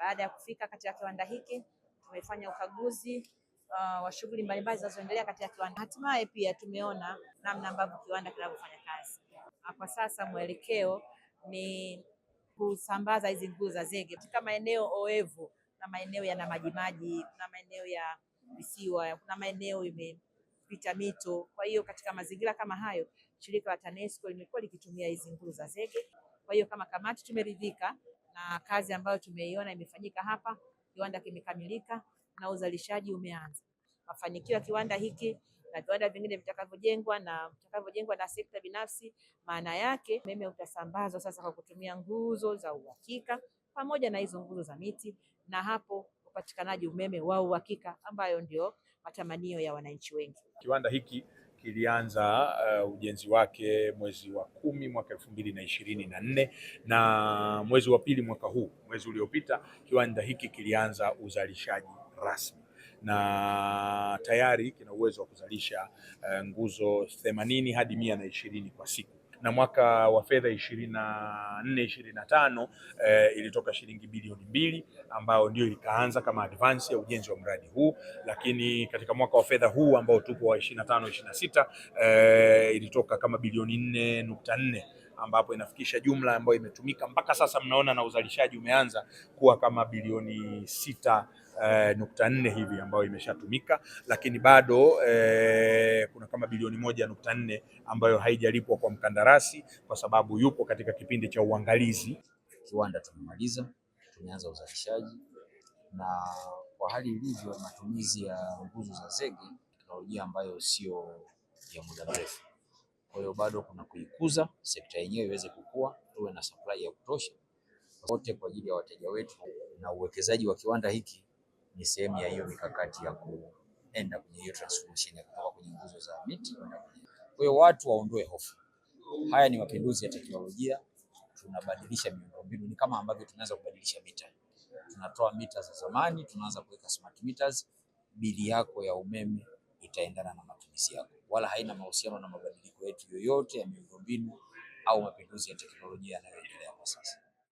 Baada ya kufika katika kiwanda hiki, tumefanya ukaguzi wa shughuli mbalimbali zinazoendelea katika kiwanda. Hatimaye pia tumeona namna ambavyo kiwanda kinavyofanya kazi. Kwa sasa mwelekeo ni kusambaza hizi nguzo za zege katika maeneo oevu na maeneo yana majimaji, na maeneo ya visiwa, kuna maeneo imepita mito. Kwa hiyo katika mazingira kama hayo, shirika la TANESCO limekuwa likitumia hizi nguzo za zege. Kwa hiyo kama kamati tumeridhika na kazi ambayo tumeiona imefanyika hapa. Kiwanda kimekamilika na uzalishaji umeanza. Mafanikio ya kiwanda hiki na viwanda vingine vitakavyojengwa na sekta binafsi, maana yake umeme utasambazwa sasa kwa kutumia nguzo za uhakika pamoja na hizo nguzo za miti, na hapo upatikanaji umeme wa uhakika ambayo ndio matamanio ya wananchi wengi. Kiwanda hiki kilianza ujenzi wake mwezi wa 10 mwaka 2024 na mwezi wa pili mwaka huu, mwezi uliopita, kiwanda hiki kilianza uzalishaji rasmi na tayari kina uwezo wa kuzalisha nguzo 80 hadi 120 kwa siku. Na mwaka wa fedha 24-25 ilitoka shilingi bilioni 2 ambayo ndio ikaanza kama advance ya ujenzi wa mradi huu, lakini katika mwaka wa fedha huu ambao tupo wa 25-26 ilitoka kama bilioni 4.4 ambapo inafikisha jumla ambayo imetumika mpaka sasa, mnaona na uzalishaji umeanza kuwa kama bilioni 6.4 hivi ambayo imeshatumika, lakini bado kuna kama bilioni 1.4 ambayo haijalipwa kwa mkandarasi kwa sababu yupo katika kipindi cha uangalizi. Kiwanda tumemaliza, tumeanza uzalishaji, na kwa hali ilivyo matumizi ya nguzo za zege, teknolojia ambayo sio ya muda mrefu. Kwa hiyo bado kuna kuikuza sekta yenyewe iweze kukua, tuwe na supply ya kutosha wote kwa ajili ya wateja wetu, na uwekezaji wa kiwanda hiki ni sehemu ya hiyo mikakati ya kuenda kwenye hiyo transformation ya kutoka kwenye nguzo za miti kwenda kwenye. Kwa hiyo watu waondoe hofu. Haya ni mapinduzi ya teknolojia, tunabadilisha miundombinu, ni kama ambavyo tunaanza kubadilisha mita. Tunatoa mita za zamani, tunaanza kuweka smart meters. Bili yako ya umeme itaendana na matumizi yako, wala haina mahusiano na mabadiliko yetu yoyote ya miundombinu au mapinduzi ya teknolojia yanayoendelea kwa sasa.